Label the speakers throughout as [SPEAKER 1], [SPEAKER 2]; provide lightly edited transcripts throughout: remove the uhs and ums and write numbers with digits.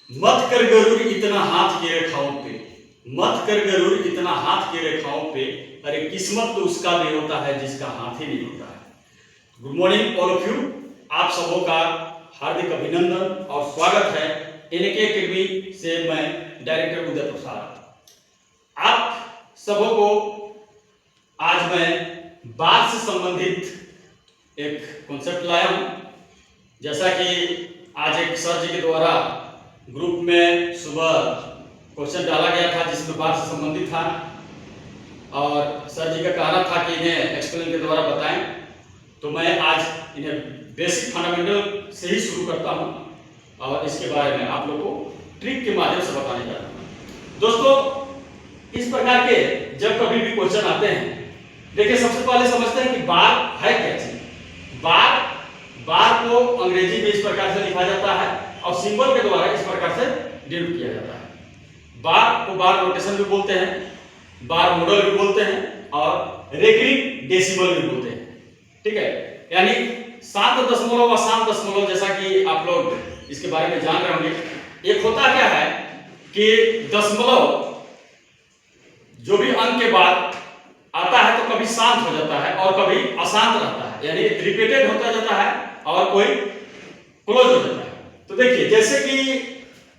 [SPEAKER 1] मत कर गरुड़ इतना हाथ के रेखाओं पे, मत कर गरुड़ इतना हाथ के रेखाओं पे, अरे किस्मत तो उसका भी होता है जिसका हाथ ही नहीं होता है। Good morning all of you, आप सबों का हार्दिक अभिनंदन और स्वागत है एनके अकेडमी से। मैं डायरेक्टर उदय प्रसाद, आप सबों को आज मैं बात से संबंधित एक कॉन्सेप्ट लाया हूं। जैसा कि आज एक सर जी के द्वारा ग्रुप में सुबह क्वेश्चन डाला गया था जिसमें बात से संबंधित था और सर जी का कहना था कि इन्हें एक्सप्लेन के द्वारा बताएं, तो मैं आज इन्हें बेसिक फंडामेंटल से ही शुरू करता हूं और इसके बारे में आप लोगों को ट्रिक के माध्यम से बताने जा रहा हूं। दोस्तों, इस प्रकार के जब कभी भी क्वेश्चन आते हैं, देखिए सबसे पहले समझते हैं कि बार है क्या चीज। बार को अंग्रेजी में इस प्रकार से लिखा जाता है और सिंबल के द्वारा इस प्रकार से डिनोट किया जाता है। बार को बार नोटेशन भी बोलते हैं, बार मॉडल भी बोलते हैं और रेकरिंग डेसिमल भी बोलते हैं। ठीक है, यानी 7.0 अशांत दशमलव, जैसा कि आप लोग इसके बारे में जान रहे होंगे। एक होता क्या है कि दशमलव जो भी अंक के बाद आता है तो कभी शांत हो जाता है और कभी अशांत रहता है, यानी रिपीटेड होता जाता है और कोई क्लोज हो जाता है। तो देखिए, जैसे कि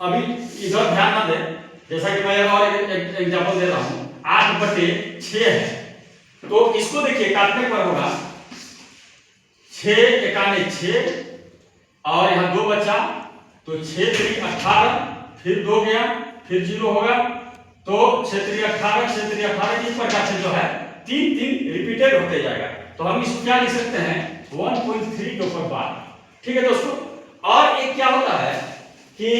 [SPEAKER 1] अभी इधर ध्यान ना दें, जैसा कि मैं और एक एग्जांपल दे रहा हूं, 8/6 है, तो इसको देखिए काटने पर होगा 6 एकाने 6 और यहां 2 बचा, तो 6 3 18, फिर 2 गया, फिर 0 होगा, तो 6 3 18, 6 3 18 इस प्रकार से जो है 3 3 रिपीटेड होते जाएगा। तो हम इसको क्या लिख सकते हैं, 1.3 के ऊपर बार। ठीक है दोस्तों, और एक क्या होता है कि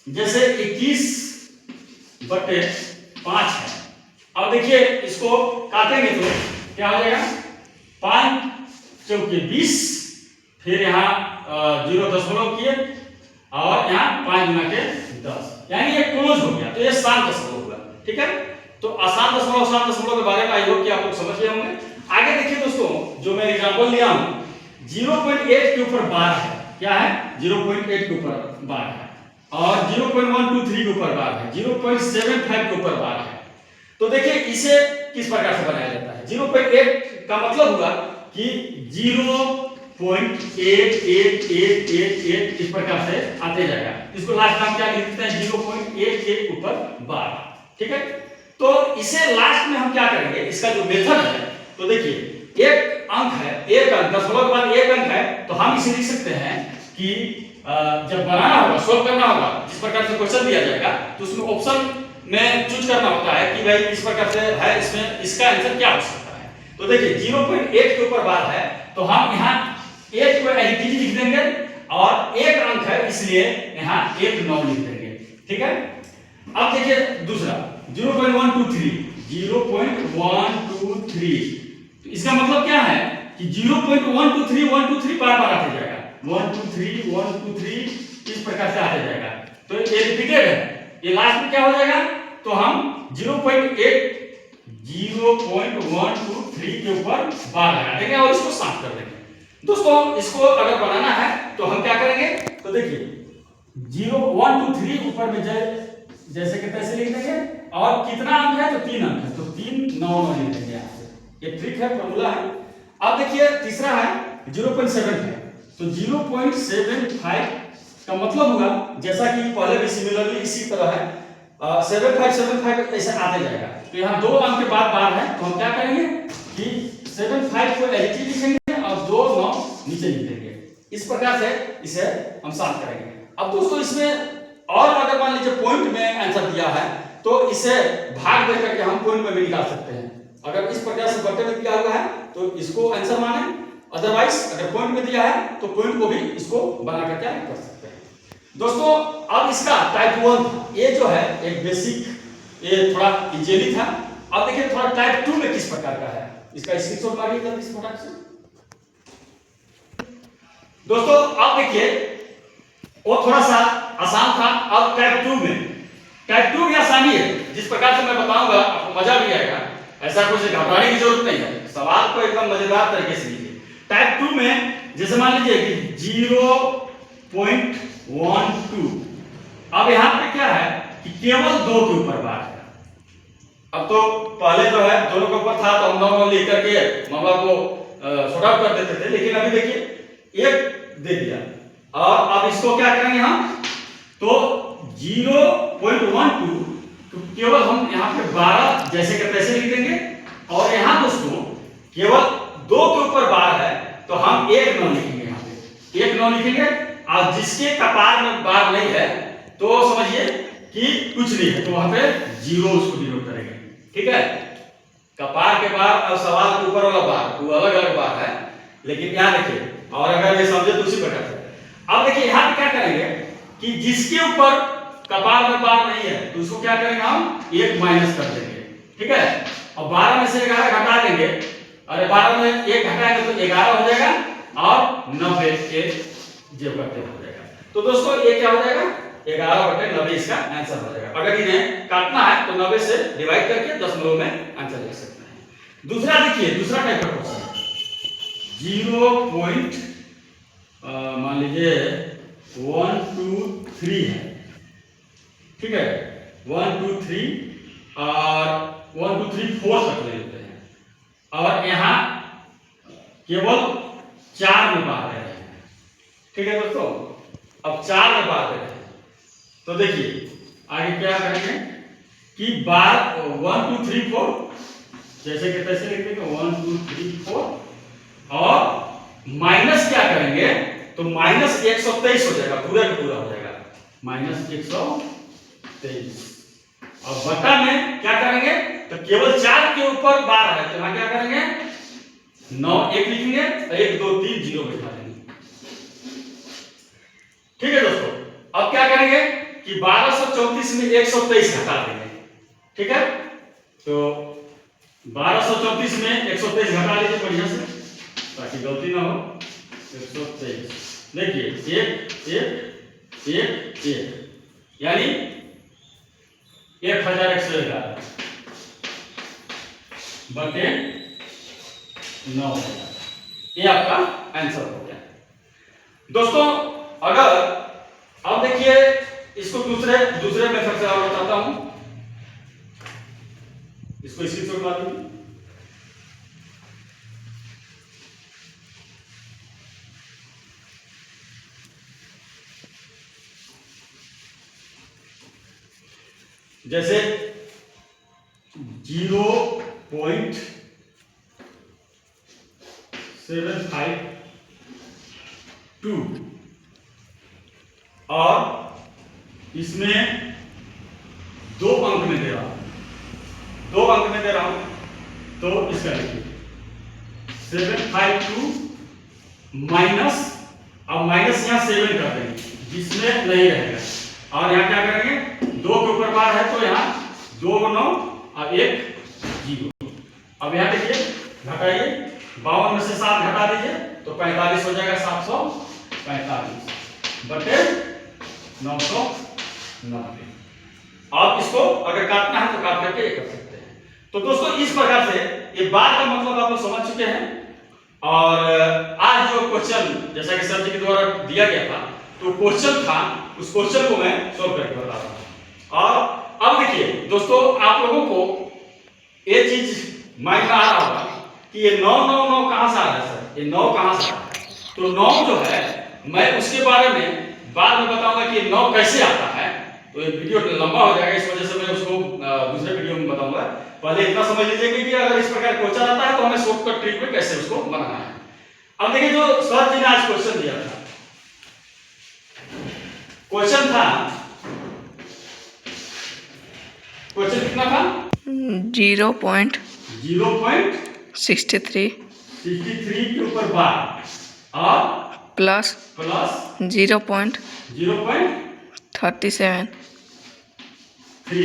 [SPEAKER 1] जैसे 21/5 है। अब देखिए इसको काटेंगे तो क्या हो जाएगा, 5 चौके 20, फिर यहाँ 0 दशमलव किए और यहाँ 5 गुना के 10, यानी ये क्लोज हो गया, तो ये शांत दशमलव हुआ। ठीक है, तो अशांत दशमलव शांत दशमलव के बारे में आई होप कि आप लोग समझ गए होंगे। आगे देखिए दोस्तों, जो मैं एग्जांपल लिया हूं, 0.8 के ऊपर बार है। क्या है, 0.8 के ऊपर बार है और 0.123 के ऊपर बार है, 0.75 के ऊपर बार है। तो देखिए इसे किस प्रकार से बनाया जाता है। 0.8 का मतलब हुआ कि 0.88888 इस प्रकार से आते जाएगा। इसको लास्ट में क्या लिखते हैं, 0.8 के ऊपर बार। ठीक है, तो इसे लास्ट में हम क्या करेंगे, इसका जो मेथड है, तो देखिए एक अंक है, एक अंक दशमलव के बाद एक अंक है, तो हम इसे लिख सकते हैं कि जब बनाना होगा, सोल्व करना होगा, जिस प्रकार से क्वेश्चन दिया जाएगा तो उसमें ऑप्शन में चूज करना होता है कि भाई इस प्रकार से है, इसमें इसका आंसर क्या हो सकता है। तो देखिए 0.8 के ऊपर बार है, तो हम यहाँ 8 को एलटीजी लिख देंगे और एक अंक है इसलिए यहाँ 1 9 लिख देंगे। ठीक है, अब देखिए दूसरा 0.123, 0.123, तो इसका मतलब क्या है कि 0.123 बार बार आते जाएगा, 123 इस प्रकार से आते जाएगा। तो ये रिपीटेड है, ये लास्ट में क्या हो जाएगा, तो हम 0.123 के ऊपर बार लगा देंगे और इसको साफ कर देंगे। दोस्तों, इसको अगर बनाना है तो हम क्या करेंगे, तो देखिए 0.123 ऊपर में जैसे कि तैसे लिख देंगे और कितना अंक है, तो 3 अंक है, तो 3 9 9 लिख देंगे यहाँ से। ये ट्रिक है, फॉर्मूला है। अब देखिए तीसरा है 0.75, तो 0.75 का मतलब हुआ, जैसा कि पहले भी सिमिलरली इसी तरह है, 75 ऐसे आते जाएगा। तो यहाँ 2 अंक के बाद बार है, तो हम क्या करेंगे कि 75 को एलटी लिखेंगे और 2 9 नीचे लिख देंगे। इस प्रकार से इसे हम साफ करेंगे। अब दोस्तों, इसमें और अगर मान लीजिए पॉइंट में आंसर दिया है तो इसे भाग दे करके हम पॉइंट में भी निकाल सकते हैं। अगर इस प्रकार से बट्टे में दिया हुआ है तो इसको आंसर माने, अदरवाइज अगर पॉइंट में दिया है तो पॉइंट को भी इसको बना करके कर सकते हैं। दोस्तों, अब इसका टाइप 1 था, ये जो है एक बेसिक, ये थोड़ा इजीली था। अब देखिए थोड़ा टाइप 2 में किस प्रकार का है, इसका स्क्रीनशॉट मारिएगा इस फटाक से। दोस्तों, अब देखिए वो थोड़ा सा आसान था। अब टाइप 2 भी आसानी है, जिस प्रकार से मैं बताऊंगा आपको मजा भी आएगा, ऐसा कुछ घबराने की जरूरत नहीं है। सवाल को एकदम मजेदार तरीके से लीजिए। टाइप 2 में जैसे मान लीजिए कि 0.12 अब यहाँ पे क्या है कि केवल 2 के ऊपर बार है। अब तो पहले जो है दोनों के ऊपर था तो हम दोनों लिख करके मामला को सॉर्ट आउट कर देते थे, लेकिन अभी देखिए 1 दे दिया और अब इसको क्या करेंगे हम, तो 0.12 तो केवल हम यहाँ पे 12 जैसे के तैसे लिख देंगे। और यहाँ दोस्तों केवल 2 के ऊपर बार है तो हम 1 9 लिखेंगे, यहाँ पे 1 9 लिखेंगे। और जिसके कपार में बार नहीं है तो समझिए कि कुछ नहीं है, तो वहां पे 0 उसको डिनोट करेंगे। ठीक है, कपार के बार और सवाल के ऊपर वाला बार वो अलग अलग बार है, लेकिन यहाँ देखिए और अगर ये समझे तो उसी प्रकार से। अब देखिए यहाँ पे क्या करेंगे कि जिसके ऊपर कपार में बार नहीं है तो उसको क्या करेंगे हम 1 माइनस कर देंगे। ठीक है, और 12 में से 11 घटा देंगे, अरे 12 में 1 घटाएंगे तो 11 हो जाएगा और 90 के जेब करते हो जाएगा। तो दोस्तों ये क्या हो जाएगा 11/90 इसका आंसर हो जाएगा। अगर इन्हें काटना है तो 90 से डिवाइड करके दशमलव में आंसर लिख सकते हैं। दूसरा देखिए, दूसरा टाइप का क्वेश्चन 0. मान लीजिए 1 2 3 है। ठीक है, 1 2 3 और 1 2 3 4 तक ले लेते हैं और यहाँ केवल 4 में बात है। ठीक है दोस्तों, अब 4 में बात है तो देखिए आगे क्या करेंगे कि बार 1 2 3 4 जैसे कि तैसे लिख देंगे 1 2 3 4 और माइनस क्या करेंगे तो माइनस 123 हो जाएगा, पूरा का पूरा हो जाएगा माइनस 123। और बटा में क्या करेंगे तो केवल 4 के ऊपर बार है तो यहाँ क्या करेंगे 9 1 लिखेंगे, 1 2 3 0 बैठा देंगे। ठीक है दोस्तों, अब क्या करेंगे कि 1234 में 123 घटा देंगे। ठीक है, तो 1234 में 123 घटा लीजिए बढ़िया से ताकि गलती ना हो। 123 देखिए 1 1 1 1 यानी 1111 बटे 9 ये आपका आंसर हो गया दोस्तों। अगर अब देखिए इसको दूसरे मेथड से और बताता हूं, इसको स्क्रीनशॉट मार लीजिए। जैसे 0.752 और इसमें 2 अंक में दे रहा हूं, 2 अंक में दे रहा हूं तो इसका लिखिए 752 माइनस, अब माइनस यहां 7 कर देंगे जिसमें नहीं रहेगा और यहां क्या करेंगे 2 के ऊपर बार है तो यहां 2 9 और 1 0। अब यहां देखिए घटाइए 52 में से 7 घटा दीजिए तो 45 हो जाएगा, 745 बटे 990। आप इसको अगर काटना है तो काट करके ये कर सकते हैं। तो दोस्तों इस प्रकार से ये बार का मतलब आप लोग समझ चुके हैं। और आज जो क्वेश्चन जैसा कि सर जी के द्वारा दिया गया था तो क्वेश्चन था, उस क्वेश्चन को मैं सॉल्व करके बता रहा हूं। और अब देखिए दोस्तों आप लोगों को ये चीज माइंड में आ रहा होगा कि ये 9 9 9 कहां से आ रहा है सर, ये 9 कहां से आ रहा है। तो 9 जो है मैं उसके बारे में बाद में बताऊंगा कि 9 कैसे आता है। तो ये वीडियो लंबा हो जाएगा, इस वजह से मैं उसको दूसरे वीडियो में बताऊंगा। पहले इतना समझ लीजिए कि अगर इस प्रकार क्वेश्चन आता है तो हमें शॉर्टकट ट्रिक में कैसे उसको बनाना है। अब देखिए जो सर जी ने आज क्वेश्चन दिया था, क्वेश्चन कितना था
[SPEAKER 2] 0.63
[SPEAKER 1] के ऊपर बार और
[SPEAKER 2] प्लस
[SPEAKER 1] प्लस
[SPEAKER 2] 0.37
[SPEAKER 1] के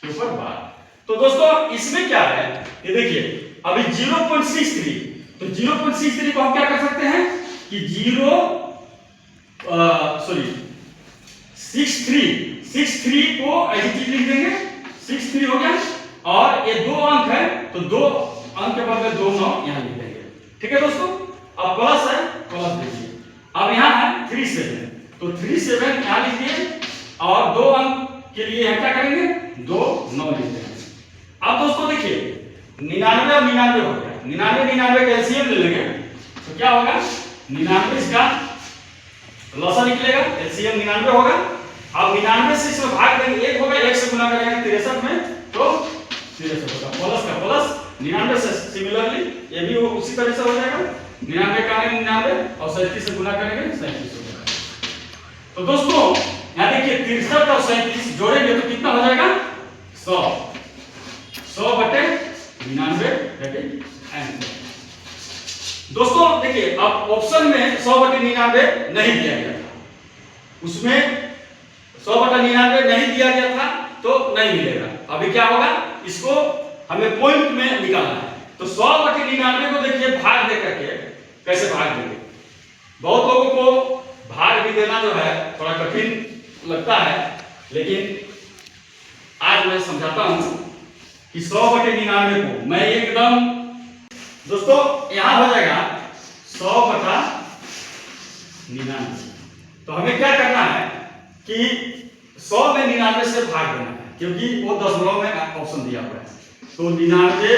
[SPEAKER 1] ऊपर बार। तो दोस्तों इसमें क्या है ये देखिए अभी 0.63 तो 0.63 को हम क्या कर सकते हैं कि 63 को ऐसी चीज लिख देंगे, 63 हो गया और ये 2 अंक है तो 2 अंक के बदले 2 9 यहां लिख देंगे। ठीक है दोस्तों, अब प्लस है प्लस दीजिए। अब यहां है 37 तो 37 यहां लिख दिए और 2 अंक के लिए हम क्या करेंगे 2 9 लिख देंगे। अब दोस्तों देखिए 99 और 99 हो गया, 99 99 का एलसीएम ले लेंगे तो क्या होगा 99 इसका लॉसा निकलेगा, एलसीएम 99 होगा। अब 99 से इसमें भाग देंगे 1 होगा, 1 से गुना करेंगे 63 में तो 63 होगा, प्लस का प्लस 99 से सिमिलरली ये भी उसी तरह से हो जाएगा 99 का 99 और 37 से गुना करेंगे 37 हो जाएगा। तो दोस्तों यहाँ देखिए 63 और 37 जोड़ेंगे तो कितना हो जाएगा 100 100 बटे 99 आंसर। दोस्तों देखिए अब ऑप्शन में 100 बटे 99 नहीं दिया गया था, उसमें 100 बटा 99 नहीं दिया गया था तो नहीं मिलेगा। अभी क्या होगा इसको हमें पॉइंट में निकालना है, तो 100 बटे 99 को देखिए भाग दे करके कैसे भाग देंगे। बहुत लोगों को भाग भी देना जो है थोड़ा कठिन लगता है, लेकिन आज मैं समझाता हूं कि 100 बटे 99 को मैं एकदम दोस्तों यहां हो जाएगा 100 बटा 99। तो हमें क्या करना है कि 100 में 99 से भाग देना है, क्योंकि वो दशमलव में ऑप्शन दिया हुआ है। तो 99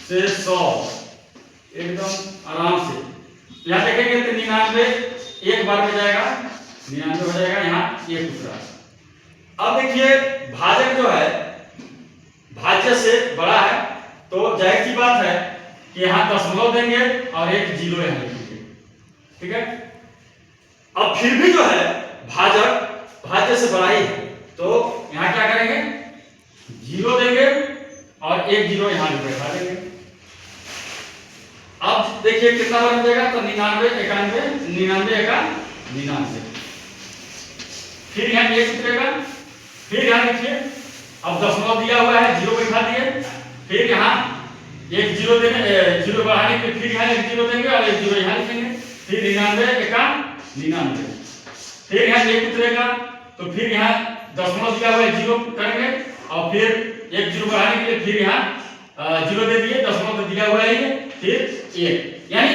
[SPEAKER 1] से 100 एकदम आराम से यहां देखेंगे तो 99 एक बार में जाएगा, 99 हो जाएगा, यहाँ एक टुकड़ा। अब देखिए भाजक जो है भाज्य से बड़ा है तो जाहिर सी बात है कि यहाँ दशमलव देंगे और एक जीरो यहाँ लिखेंगे, ठीक है। अब फिर भी जो है भाजक भाज्य से बड़ा ही है तो यहाँ क्या करेंगे जीरो देंगे और एक जीरो यहाँ भी बैठा देंगे। अब देखिए कितना बन जाएगा तो 99 91 99 एका 99, फिर यहाँ एक उतरेगा, फिर यहाँ देखिए अब दशमलव दिया हुआ है जीरो बैठा दिए, फिर यहाँ एक जीरो देने जीरो बढ़ाने के फिर यहाँ एक जीरो देंगे और एक जीरो यहाँ लिखेंगे, फिर 99 एका 99, फिर यहाँ एक उतरेगा तो फिर यहाँ दशमलव दिया हुआ है जीरो करेंगे और फिर एक जीरो बढ़ाने के लिए फिर यहाँ जीरो दे दिए, दशमलव दिया हुआ है फिर एक, यानी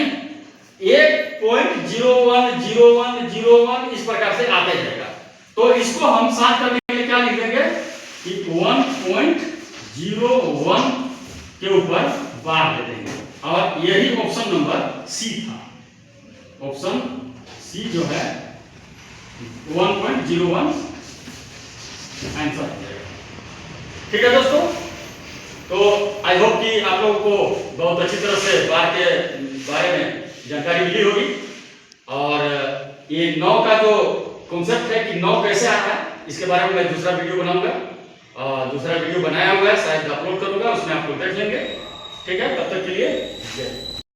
[SPEAKER 1] 1.010101 इस प्रकार से आता जाएगा। तो इसको हम साथ करने के लिए क्या लिख देंगे कि 1.01 के ऊपर बार दे देंगे और यही ऑप्शन नंबर सी था। ऑप्शन सी जो है 1.01 आंसर हो जाएगा, ठीक है दोस्तों। तो आई होप कि आप लोगों को बहुत अच्छी तरह से बार के बारे में जानकारी मिली होगी और ये 9 का जो कॉन्सेप्ट है कि 9 कैसे आता है इसके बारे में मैं दूसरा वीडियो बनाऊंगा और दूसरा वीडियो बनाया हुआ है शायद अपलोड करूंगा, उसमें आप लोग देख लेंगे, ठीक है। तब तक के लिए जय।